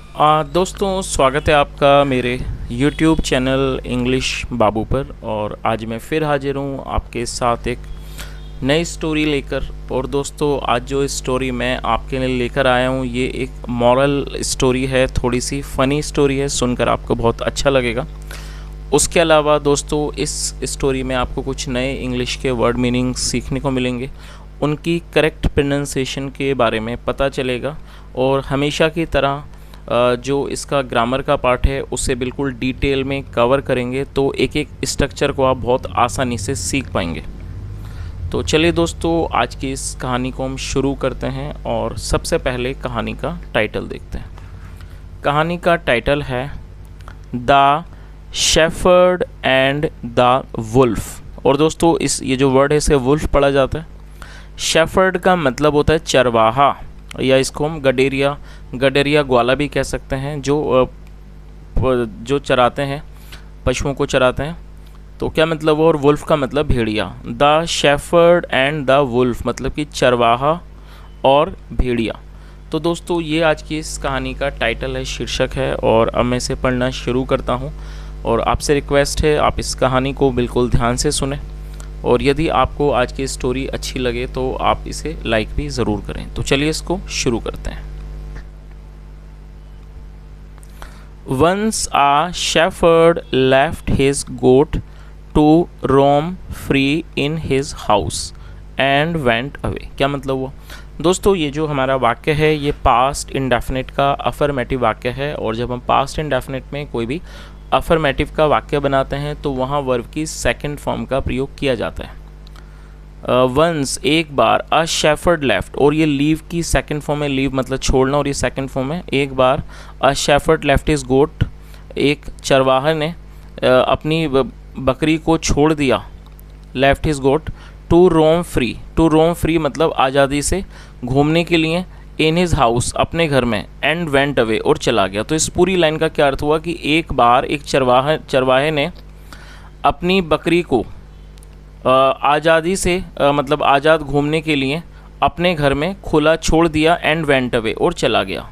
दोस्तों स्वागत है आपका मेरे YouTube चैनल इंग्लिश बाबू पर। और आज मैं फिर हाजिर हूँ आपके साथ एक नई स्टोरी लेकर। और दोस्तों आज जो स्टोरी मैं आपके लिए लेकर आया हूँ ये एक मॉरल स्टोरी है, थोड़ी सी फ़नी स्टोरी है, सुनकर आपको बहुत अच्छा लगेगा। उसके अलावा दोस्तों इस स्टोरी में आपको कुछ नए इंग्लिश के वर्ड मीनिंग सीखने को मिलेंगे, उनकी करेक्ट प्रोनाउंसिएशन के बारे में पता चलेगा। और हमेशा की तरह जो इसका ग्रामर का पार्ट है उसे बिल्कुल डिटेल में कवर करेंगे, तो एक एक स्ट्रक्चर को आप बहुत आसानी से सीख पाएंगे। तो चलिए दोस्तों आज की इस कहानी को हम शुरू करते हैं और सबसे पहले कहानी का टाइटल देखते हैं। कहानी का टाइटल है the shepherd and the wolf. और दोस्तों ये जो वर्ड है इसे वुल्फ पढ़ा जाता है। शेफर्ड का मतलब होता है चरवाहा, या इसको हम गडेरिया ग्वाला भी कह सकते हैं, जो चराते हैं, पशुओं को चराते हैं। तो क्या मतलब वो, और वुल्फ का मतलब भेड़िया। The shepherd and the wolf मतलब कि चरवाहा और भेड़िया। तो दोस्तों ये आज की इस कहानी का टाइटल है, शीर्षक है। और अब मैं इसे पढ़ना शुरू करता हूँ और आपसे रिक्वेस्ट है आप इस कहानी को बिल्कुल ध्यान से सुने। और यदि आपको आज की स्टोरी अच्छी लगे तो आप इसे लाइक भी ज़रूर करें। तो चलिए इसको शुरू करते हैं। Once a shepherd left his goat to roam free in his house and went away। क्या मतलब हुआ दोस्तों, ये जो हमारा वाक्य है ये पास्ट इंडेफिनिट का अफर्मेटिव वाक्य है। और जब हम पास्ट इंडेफिनिट में कोई भी अफर्मेटिव का वाक्य बनाते हैं तो वहाँ वर्ब की सेकंड फॉर्म का प्रयोग किया जाता है। वंस एक बार, अ शेफर्ड लेफ्ट, और ये लीव की सेकंड फॉर्म है। लीव मतलब छोड़ना, और ये सेकंड फॉर्म है एक बार। A shepherd left his goat, एक चरवाहा ने अपनी बकरी को छोड़ दिया। Left his goat to roam free, to roam free मतलब आज़ादी से घूमने के लिए। इन हिज हाउस अपने घर में। एंड वेंट अवे और चला गया। तो इस पूरी लाइन का क्या अर्थ हुआ कि एक बार एक चरवाहे ने अपनी बकरी को आज़ादी से मतलब आज़ाद घूमने के लिए अपने घर में खुला छोड़ दिया। एंड वेंट अवे और चला गया।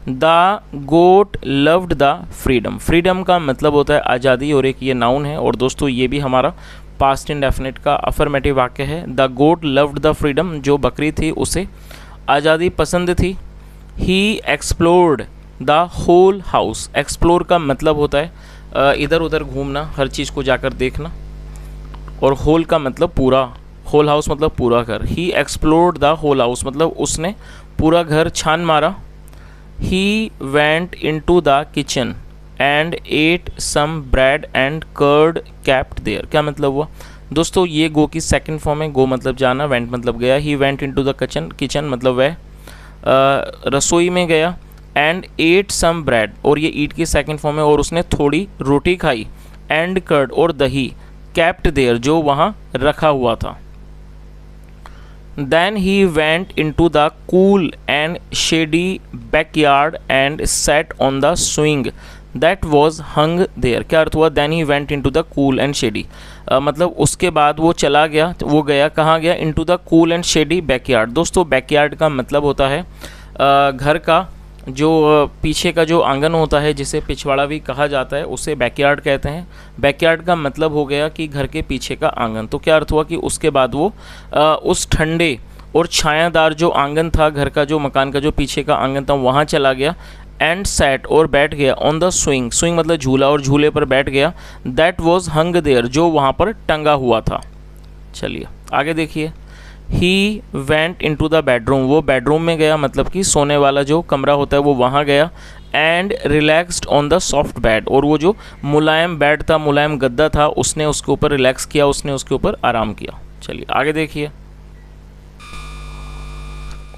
The goat loved the freedom, freedom का मतलब होता है आज़ादी, और एक ये नाउन है। और दोस्तों ये भी हमारा पास्ट इंडेफिनिट का अफर्मेटिव वाक्य है। The goat loved the freedom, जो बकरी थी उसे आज़ादी पसंद थी। He explored the whole house, explore का मतलब होता है इधर उधर घूमना, हर चीज़ को जाकर देखना। और होल का मतलब पूरा, होल हाउस मतलब पूरा घर। He explored the whole house मतलब उसने पूरा घर छान मारा। He went into the kitchen and ate some bread and curd kept there. क्या मतलब हुआ दोस्तों, ये गो की सेकंड फॉर्म है। गो मतलब जाना, वेंट मतलब गया। ही went into the kitchen, kitchen मतलब वह रसोई में गया। एंड एट सम ब्रेड, और ये ईट की सेकंड फॉर्म है, और उसने थोड़ी रोटी खाई। एंड कर्ड और दही, केप्ट देयर जो वहाँ रखा हुआ था। Then he went into the cool and shady backyard and sat on the swing that was hung there. क्या अर्थ हुआ, then he went into the cool and shady मतलब उसके बाद वो चला गया, वो गया कहाँ गया, into the cool and shady backyard. दोस्तों बैकयार्ड का मतलब होता है घर का जो पीछे का जो आंगन होता है, जिसे पिछवाड़ा भी कहा जाता है, उसे बैकयार्ड कहते हैं। बैकयार्ड का मतलब हो गया कि घर के पीछे का आंगन। तो क्या अर्थ हुआ कि उसके बाद वो उस ठंडे और छायादार जो आंगन था घर का, जो मकान का जो पीछे का आंगन था, वहाँ चला गया। एंड सेट और बैठ गया। ऑन द स्विंग, स्विंग मतलब झूला, और झूले पर बैठ गया। दैट वॉज हंग देयर जो वहाँ पर टंगा हुआ था। चलिए आगे देखिए। ही वेंट इनटू द बेडरूम, वो बेडरूम में गया मतलब कि सोने वाला जो कमरा होता है वो वहाँ गया। And relaxed on the soft bed, और वो जो मुलायम बेड था, मुलायम गद्दा था, उसने उसके ऊपर रिलैक्स किया, उसने उसके ऊपर आराम किया। चलिए आगे देखिए।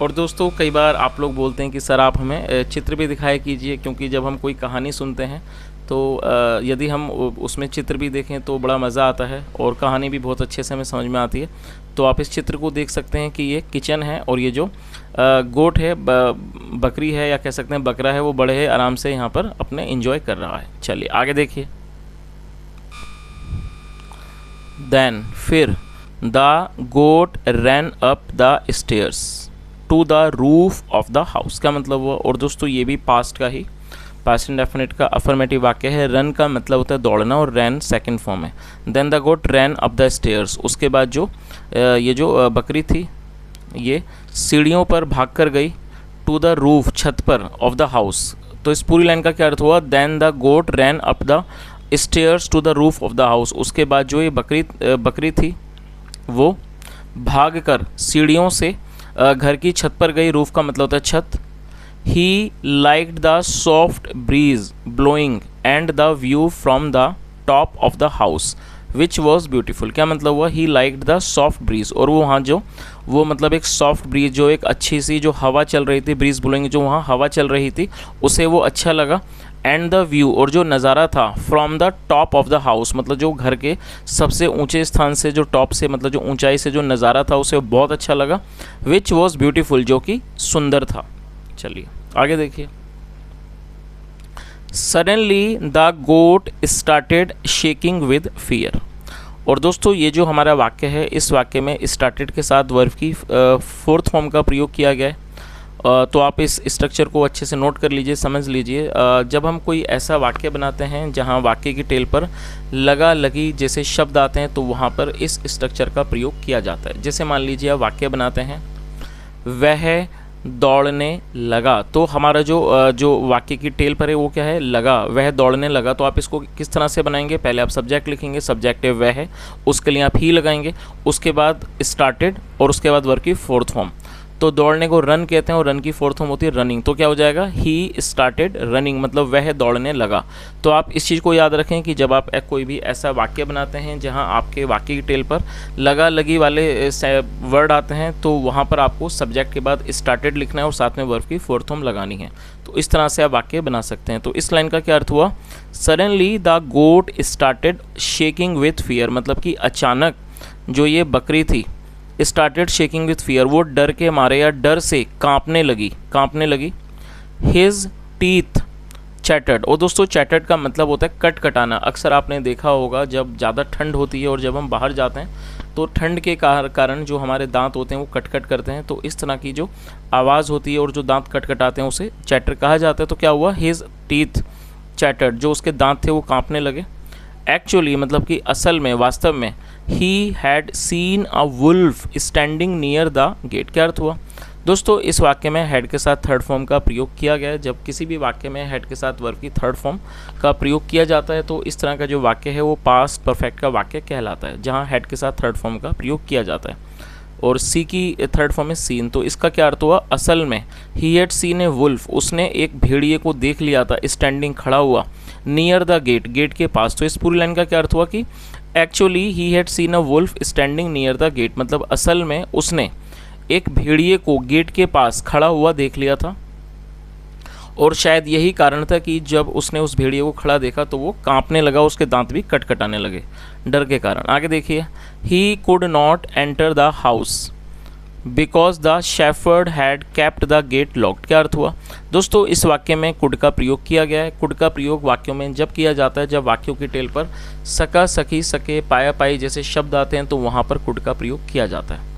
और दोस्तों कई बार आप लोग बोलते हैं कि सर आप हमें चित्र भी दिखाया कीजिए, क्योंकि जब हम कोई कहानी सुनते हैं तो यदि हम उसमें चित्र भी देखें तो बड़ा मज़ा आता है और कहानी भी बहुत अच्छे से हमें समझ में आती है। तो आप इस चित्र को देख सकते हैं कि ये किचन है, और ये जो गोट है, बकरी है या कह सकते हैं बकरा है, वो बड़े है आराम से यहाँ पर अपने एंजॉय कर रहा है। चलिए आगे देखिए। देन फिर the goat ran up the stairs to the roof of the house. क्या मतलब हुआ, और दोस्तों ये भी पास्ट का ही पास्ट इंडेफिनिट का अफर्मेटिव वाक्य है। रन का मतलब होता है दौड़ना और रैन सेकंड फॉर्म है। Then the goat ran up the stairs, उसके बाद जो ये जो बकरी थी ये सीढ़ियों पर भागकर गई। टू द रूफ, छत पर, ऑफ द हाउस। तो इस पूरी लाइन का क्या अर्थ हुआ? Then the goat ran up the stairs to the roof of the house. उसके बाद जो ये बकरी थी वो भागकर सीढ़ियों से घर की छत पर गई। रूफ का मतलब होता है छत। He liked the soft breeze blowing and the view from the top of the house which was beautiful. क्या मतलब हुआ? He liked the soft breeze, और वो वहाँ जो वो मतलब एक सॉफ्ट ब्रीज, जो एक अच्छी सी जो हवा चल रही थी, ब्रीज ब्लोइंग, जो वहाँ हवा चल रही थी उसे वो अच्छा लगा। एंड द व्यू, और जो नज़ारा था, from the top of the house, मतलब जो घर के सबसे ऊंचे स्थान से, जो टॉप से मतलब जो ऊंचाई से जो नज़ारा था उसे बहुत अच्छा लगा। विच वॉज ब्यूटीफुल, जो कि सुंदर था। चलिए आगे देखिए। Suddenly the goat started shaking with fear. और दोस्तों ये जो हमारा वाक्य है, इस वाक्य में स्टार्टेड के साथ वर्ब की फोर्थ फॉर्म का प्रयोग किया गया है। तो आप इस स्ट्रक्चर को अच्छे से नोट कर लीजिए, समझ लीजिए। जब हम कोई ऐसा वाक्य बनाते हैं जहां वाक्य की टेल पर लगा लगी जैसे शब्द आते हैं, तो वहां पर इस स्ट्रक्चर का प्रयोग किया जाता है। जैसे मान लीजिए आप वाक्य बनाते हैं, वह दौड़ने लगा, तो हमारा जो वाक्य की टेल पर है वो क्या है? लगा। वह दौड़ने लगा। तो आप इसको किस तरह से बनाएंगे? पहले आप सब्जेक्ट लिखेंगे, सब्जेक्टिव वह है, उसके लिए आप ही लगाएंगे, उसके बाद स्टार्टेड, और उसके बाद वर्ब की फोर्थ फॉर्म। तो दौड़ने को रन कहते हैं और रन की फोर्थ फॉर्म होती है रनिंग। तो क्या हो जाएगा? ही स्टार्टेड रनिंग, मतलब वह दौड़ने लगा। तो आप इस चीज़ को याद रखें कि जब आप कोई भी ऐसा वाक्य बनाते हैं जहां आपके वाक्य की टेल पर लगा लगी वाले वर्ड आते हैं, तो वहां पर आपको सब्जेक्ट के बाद स्टार्टेड लिखना है और साथ में वर्ब की फोर्थ फॉर्म लगानी है। तो इस तरह से आप वाक्य बना सकते हैं। तो इस लाइन का क्या अर्थ हुआ? Suddenly the goat started shaking with fear, मतलब कि अचानक जो ये बकरी थी स्टार्टेड शेकिंग विथ फियर, वो डर के मारे या डर से कांपने लगी। हिज टीथ चैटर्ड, और दोस्तों चैटर्ड का मतलब होता है कट कटाना। अक्सर आपने देखा होगा जब ज़्यादा ठंड होती है और जब हम बाहर जाते हैं तो ठंड के कारण जो हमारे दांत होते हैं वो कट कट करते हैं। तो इस तरह की जो आवाज़ होती है और जो दांत कट कटाते हैं उसे चैटर कहा जाता है। तो क्या हुआ? हिज टीथ चैटर्ड, जो उसके दांत थे वो कांपने लगे। एक्चुअली मतलब कि असल में, वास्तव में, he had seen a wolf standing near the gate. क्या अर्थ हुआ? दोस्तों इस वाक्य में हेड के साथ थर्ड फॉर्म का प्रयोग किया गया है। जब किसी भी वाक्य में हेड के साथ वर्ब की थर्ड फॉर्म का प्रयोग किया जाता है तो इस तरह का जो वाक्य है वो पास्ट परफेक्ट का वाक्य कहलाता है, जहां हेड के साथ थर्ड फॉर्म का प्रयोग किया जाता है। और सी की थर्ड फॉर्म है सीन। तो इसका क्या अर्थ हुआ? असल में he had seen a wolf, उसने एक भेड़िए को देख लिया था, स्टैंडिंग खड़ा हुआ, नियर द गेट, गेट के पास। तो इस पूरी लाइन का क्या अर्थ हुआ कि actually he had seen a wolf standing near the gate, मतलब असल में उसने एक भेड़िए को गेट के पास खड़ा हुआ देख लिया था। और शायद यही कारण था कि जब उसने उस भेड़िए को खड़ा देखा तो वो कांपने लगा, उसके दांत भी कटकटाने लगे डर के कारण। आगे देखिए, he could not enter the house because the shepherd had kept the gate locked. क्या अर्थ हुआ? दोस्तों इस वाक्य में कुड का प्रयोग किया गया है। कुड का प्रयोग वाक्यों में जब किया जाता है जब वाक्यों की टेल पर सका, सखी, सके, पाया, पाई जैसे शब्द आते हैं तो वहाँ पर कुड का प्रयोग किया जाता है।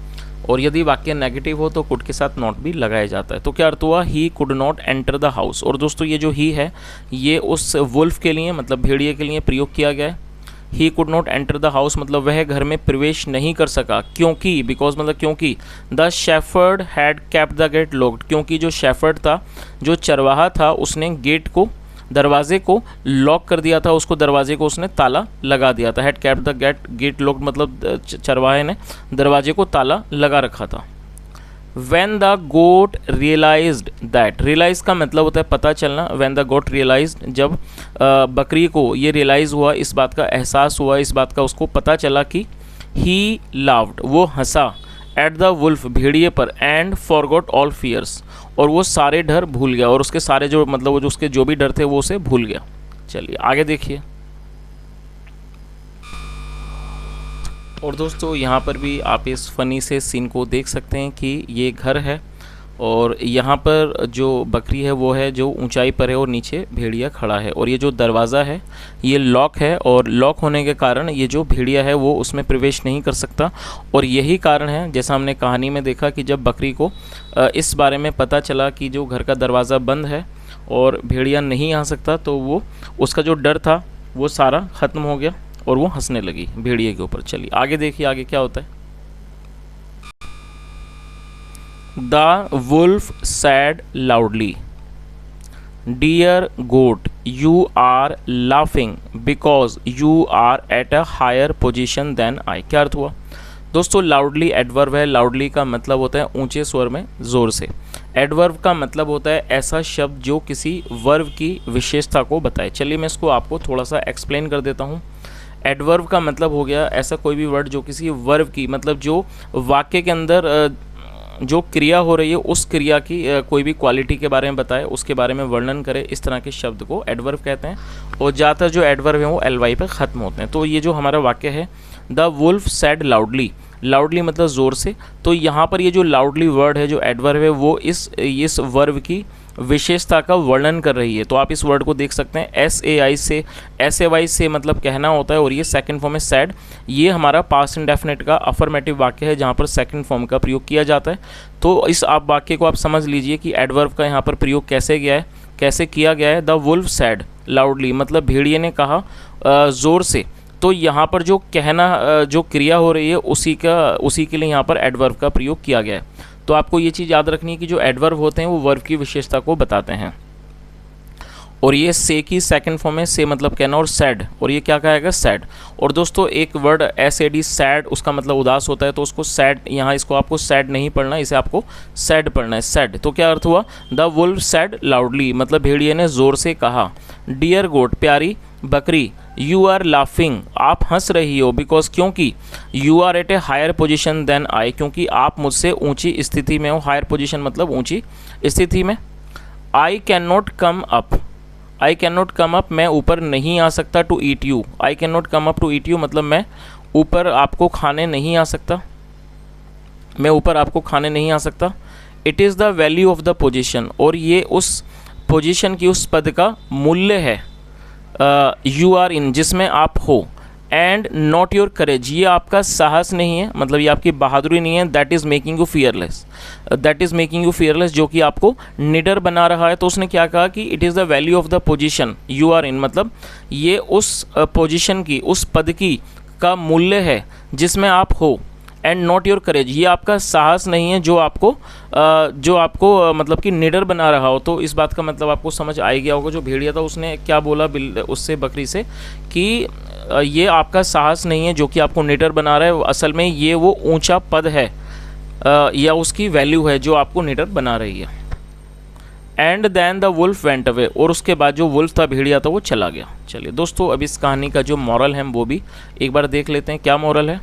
और यदि वाक्य नेगेटिव हो तो कुड के साथ नॉट भी लगाया जाता है। तो क्या अर्थ हुआ? ही could not enter the house. और दोस्तों ये जो ही है ये उस वुल्फ के लिए, मतलब भेड़िए के लिए प्रयोग किया गया है। ही could not enter the house मतलब वह घर में प्रवेश नहीं कर सका, क्योंकि, बिकॉज मतलब क्योंकि, the shepherd had kept the gate locked, क्योंकि जो शेफर्ड था, जो चरवाहा था, उसने गेट को, दरवाजे को लॉक कर दिया था, उसको दरवाजे को उसने ताला लगा दिया था। Had kept the gate locked मतलब चरवाहे ने दरवाजे को ताला लगा रखा था। When the goat realized that, realize का मतलब होता है पता चलना। When the goat realized, जब बकरी को ये रियलाइज़ हुआ, इस बात का एहसास हुआ, इस बात का उसको पता चला कि he laughed, वो हंसा, at the wolf, भेड़िए पर, and forgot all fears, और वो सारे डर भूल गया, और उसके सारे जो मतलब वो जो उसके जो भी डर थे वो उसे भूल गया। चलिए आगे देखिए। और दोस्तों यहाँ पर भी आप इस फनी से सीन को देख सकते हैं कि ये घर है और यहाँ पर जो बकरी है वो है जो ऊंचाई पर है और नीचे भेड़िया खड़ा है, और ये जो दरवाज़ा है ये लॉक है, और लॉक होने के कारण ये जो भेड़िया है वो उसमें प्रवेश नहीं कर सकता। और यही कारण है, जैसा हमने कहानी में देखा, कि जब बकरी को इस बारे में पता चला कि जो घर का दरवाज़ा बंद है और भेड़िया नहीं आ सकता, तो वो उसका जो डर था वो सारा ख़त्म हो गया और वो हंसने लगी भेड़िए के ऊपर। चलिए आगे देखिए आगे क्या होता है। The wolf said loudly, dear goat you are laughing because you are at a higher position then I. क्या अर्थ हुआ दोस्तों? लाउडली एडवर्ब है। लाउडली का मतलब होता है ऊंचे स्वर में, ज़ोर से। एडवर्ब का मतलब होता है ऐसा शब्द जो किसी वर्ब की विशेषता को बताए। चलिए मैं इसको आपको थोड़ा सा एक्सप्लेन कर देता हूँ। एडवर्ब का मतलब हो गया ऐसा कोई भी वर्ड जो किसी वर्ब की, मतलब जो वाक्य के अंदर जो क्रिया हो रही है उस क्रिया की कोई भी क्वालिटी के बारे में बताए, उसके बारे में वर्णन करे, इस तरह के शब्द को एडवर्ब कहते हैं। और ज़्यादातर जो एडवर्ब हैं वो एल-वाई पर ख़त्म होते हैं। तो ये जो हमारा वाक्य है, the wolf said loudly, loudly मतलब ज़ोर से, तो यहाँ पर ये जो लाउडली वर्ड है, जो एडवर्ब है, वो इस वर्ब की विशेषता का वर्णन कर रही है। तो आप इस वर्ड को देख सकते हैं, SAI से, SAY से मतलब कहना होता है, और ये सेकंड फॉर्म है सैड। ये हमारा पास्ट इंडेफिनिट का अफर्मेटिव वाक्य है जहाँ पर सेकंड फॉर्म का प्रयोग किया जाता है। तो इस आप वाक्य को आप समझ लीजिए कि एडवर्ब का यहाँ पर प्रयोग कैसे किया गया है। द वुल्फ सैड लाउडली मतलब भेड़िए ने कहा ज़ोर से। तो यहाँ पर जो कहना, जो क्रिया हो रही है उसी के लिए यहाँ पर एडवर्ब का प्रयोग किया गया है। तो आपको ये चीज़ याद रखनी है कि जो एडवर्ब होते हैं वो वर्ब की विशेषता को बताते हैं। और ये से की सेकंड फॉर्म है, से मतलब कहना, और सैड, और ये क्या कहेगा? सैड। और दोस्तों एक वर्ड SAD सैड, उसका मतलब उदास होता है, तो उसको सैड, यहाँ इसको आपको सैड नहीं पढ़ना, इसे आपको सैड पढ़ना है, सैड। तो क्या अर्थ हुआ? द वुल्फ सैड लाउडली मतलब भेड़िए ने ज़ोर से कहा। डियर गोट प्यारी बकरी, यू आर लाफिंग आप हंस रही हो, बिकॉज क्योंकि you are at a higher position then I क्योंकि आप मुझसे ऊंची स्थिति में हो। हायर पोजिशन मतलब ऊंची स्थिति में। I can not come up, I can not come up मैं ऊपर नहीं आ सकता, to eat you, I can not come up to eat you मतलब मैं ऊपर आपको खाने नहीं आ सकता, मैं ऊपर आपको खाने नहीं आ सकता। It is the value of the position और ये उस पोजिशन की, उस पद का मूल्य है। यू आर इन जिसमें आप हो। एंड नॉट योर करेज ये आपका साहस नहीं है, मतलब ये आपकी बहादुरी नहीं है। That is making you fearless, that is making you fearless जो कि आपको निडर बना रहा है। तो उसने क्या कहा कि it is the value of the position you are in मतलब ये उस पोजीशन की, उस पद की का मूल्य है जिसमें आप हो। एंड नॉट योर करेज ये आपका साहस नहीं है जो आपको मतलब कि निडर बना रहा हो। तो इस बात का मतलब आपको समझ आ गया होगा। जो भेड़िया था उसने क्या बोला उससे, बकरी से, कि ये आपका साहस नहीं है जो कि आपको निडर बना रहा है, असल में ये वो ऊंचा पद है या उसकी वैल्यू है जो आपको निडर बना रही है। And then the wolf went away और उसके बाद जो वुल्फ था, भेड़िया था, वो चला गया। चलिए दोस्तों अब इस कहानी का जो मॉरल है वो भी एक बार देख लेते हैं। क्या मॉरल है?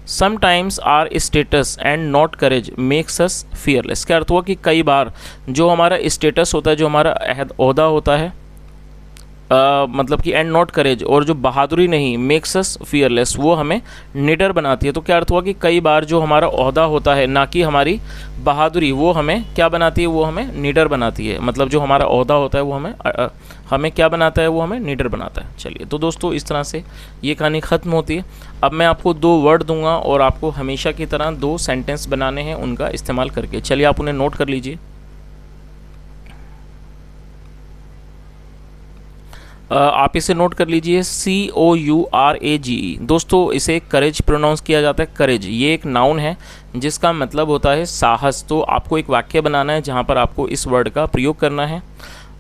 Sometimes our status and not courage makes us fearless. क्या अर्थ हुआ कि कई बार जो हमारा स्टेटस होता है, जो हमारा ओहदा होता है, मतलब कि एंड नॉट करेज और जो बहादुरी नहीं, मेक्स अस फियरलेस वो हमें निडर बनाती है। तो क्या अर्थ हुआ कि कई बार जो हमारा ओहदा होता है, ना कि हमारी बहादुरी, वो हमें क्या बनाती है? वो हमें निडर बनाती है। मतलब जो हमारा ओहदा होता है वो हमें क्या बनाता है? वो हमें निडर बनाता है। चलिए तो दोस्तों इस तरह से ये कहानी ख़त्म होती है। अब मैं आपको 2 वर्ड दूंगा और आपको हमेशा की तरह 2 सेंटेंस बनाने हैं उनका इस्तेमाल करके। चलिए आप उन्हें नोट कर लीजिए। आप इसे नोट कर लीजिए, COURAGE। दोस्तों इसे करेज प्रोनाउंस किया जाता है, करेज। ये एक नाउन है जिसका मतलब होता है साहस। तो आपको एक वाक्य बनाना है जहाँ पर आपको इस वर्ड का प्रयोग करना है।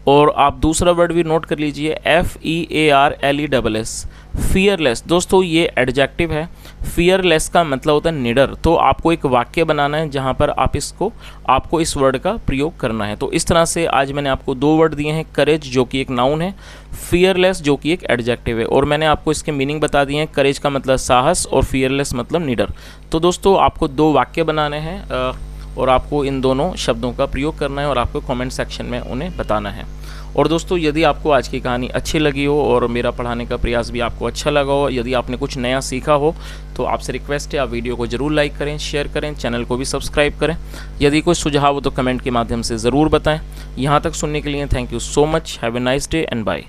और आप दूसरा वर्ड भी नोट कर लीजिए, FEARLESS, फियरलेस। दोस्तों ये एडजेक्टिव है, फियरलेस का मतलब होता है निडर। तो आपको एक वाक्य बनाना है जहाँ पर आपको इस वर्ड का प्रयोग करना है। तो इस तरह से आज मैंने आपको 2 वर्ड दिए हैं, करेज जो कि एक नाउन है, फियरलेस जो कि एक एडजेक्टिव है, और मैंने आपको इसके मीनिंग बता दिए हैं। करेज का मतलब साहस और फियरलेस मतलब निडर। तो दोस्तों आपको 2 वाक्य बनाने हैं और आपको इन दोनों शब्दों का प्रयोग करना है और आपको कमेंट सेक्शन में उन्हें बताना है। और दोस्तों यदि आपको आज की कहानी अच्छी लगी हो और मेरा पढ़ाने का प्रयास भी आपको अच्छा लगा हो, यदि आपने कुछ नया सीखा हो, तो आपसे रिक्वेस्ट है आप वीडियो को ज़रूर लाइक करें, शेयर करें, चैनल को भी सब्सक्राइब करें। यदि कोई सुझाव हो तो कमेंट के माध्यम से ज़रूर बताएं। यहाँ तक सुनने के लिए thank you so much. Have a nice day and bye.